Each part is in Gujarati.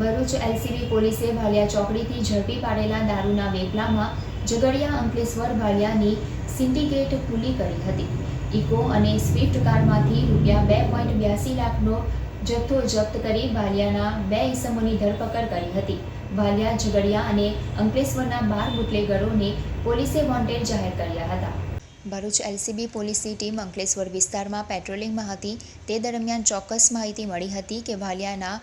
ભરૂચ એલસીબી પોલીસે ભાલિયા ચોકડીથી ઝડપી પાડેલા દારૂના વેપલામાં ઝઘડિયા અંકલેશ્વર ભાલિયાની સિન્ડિકેટ ખુલ્લી કરી હતી. ઇકો અને સ્વિફ્ટ કારમાંથી ₹2.82 લાખનો જથ્થો જપ્ત કરી ભાલિયાના 2 ઇસમોની ધરપકડ કરી હતી. ભાલિયા, ઝઘડિયા અને અંકલેશ્વરના 12 બુટલેગરોને પોલીસે વોન્ટેડ જાહેર કર્યા હતા. ભરૂચ એલસીબી પોલીસની ટીમ અંકલેશ્વર વિસ્તારમાં પેટ્રોલિંગમાં હતી. તે દરમિયાન ચોક્કસ માહિતી મળી હતી કે ભાલિયાના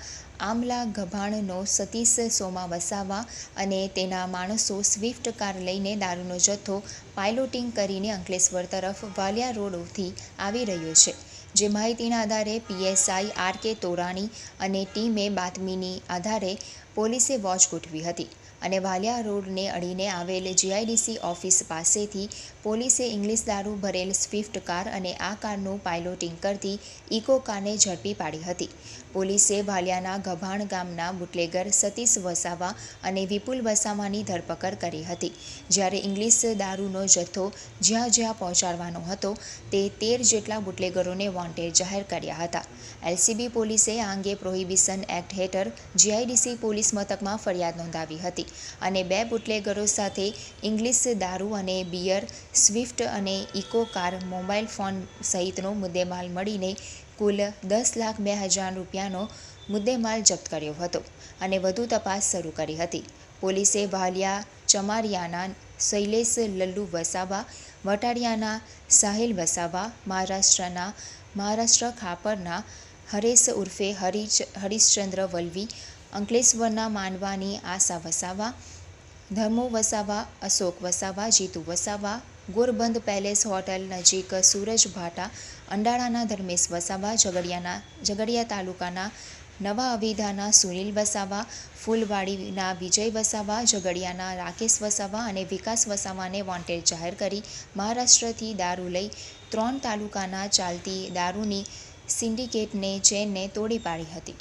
આમલા ગભાણનો સતીશ સોમા વસાવા અને તેના માણસો સ્વિફ્ટ કાર લઈને દારૂનો જથ્થો પાઇલોટિંગ કરીને અંકલેશ્વર તરફ ભાલિયા રોડથી આવી રહ્યો છે. જે માહિતીના આધારે પીએસઆઈ આર.કે. તોરાણી અને ટીમે બાતમીની આધારે પોલીસે વોચ ગોઠવી હતી અને ભાલિયા રોડને અડીને આવેલ જીઆઈડીસી ઓફિસ પાસેથી પોલીસે ઇંગ્લિશ દારૂ ભરેલ સ્વિફ્ટ કાર અને આ કારનું પાઇલોટિંગ કરતી ઇકો કારને ઝડપી પાડી હતી. પોલીસે ભાલિયાના ગભાણ ગામના બુટલેગર સતીશ વસાવા અને વિપુલ વસાવાની ધરપકડ કરી હતી. જ્યારે ઇંગ્લિશ દારૂનો જથ્થો જ્યાં જ્યાં પહોંચાડવાનો હતો તે 13 જેટલા બુટલેગરોને વોન્ટેડ જાહેર કર્યા હતા. એલસીબી પોલીસે આ અંગે પ્રોહિબિશન એક્ટ હેઠળ જીઆઈડીસી પોલીસ મથકમાં ફરિયાદ નોંધાવી હતી અને 2 બુટલેગરો સાથે ઇંગ્લિશ દારૂ અને બિયર, સ્વિફ્ટ અને ઇકો કાર, મોબાઈલ ફોન સહિતનો મુદ્દેમાલ મળીને કુલ ₹10,02,000નો મુદ્દેમાલ જપ્ત કર્યો હતો અને વધુ તપાસ શરૂ કરી હતી. પોલીસે ભાલિયા ચમારિયાના શૈલેષ લલ્લુ વસાવા, વટાળિયાના સાહિલ વસાવા, મહારાષ્ટ્ર ખાપરના હરેશ ઉર્ફે હરીશચંદ્ર વલ્વી, અંકલેશ્વરના માનવાની આશા વસાવા, ધર્મો વસાવા, અશોક વસાવા, જીતુ વસાવા, ગોરબંધ પેલેસ હોટલ નજીક સૂરજ ભાટા, અંડાળાના ધર્મેશ વસાવા, ઝઘડિયા તાલુકાના નવા અવિધાના સુનિલ વસાવા, ફૂલવાડીના વિજય વસાવા, ઝઘડિયાના રાકેશ વસાવા અને વિકાસ વસાવાને વોન્ટેડ જાહેર કરી મહારાષ્ટ્રથી દારૂ લઈ 3 તાલુકાના ચાલતી દારૂની સિન્ડિકેટને ચેનને તોડી પાડી હતી.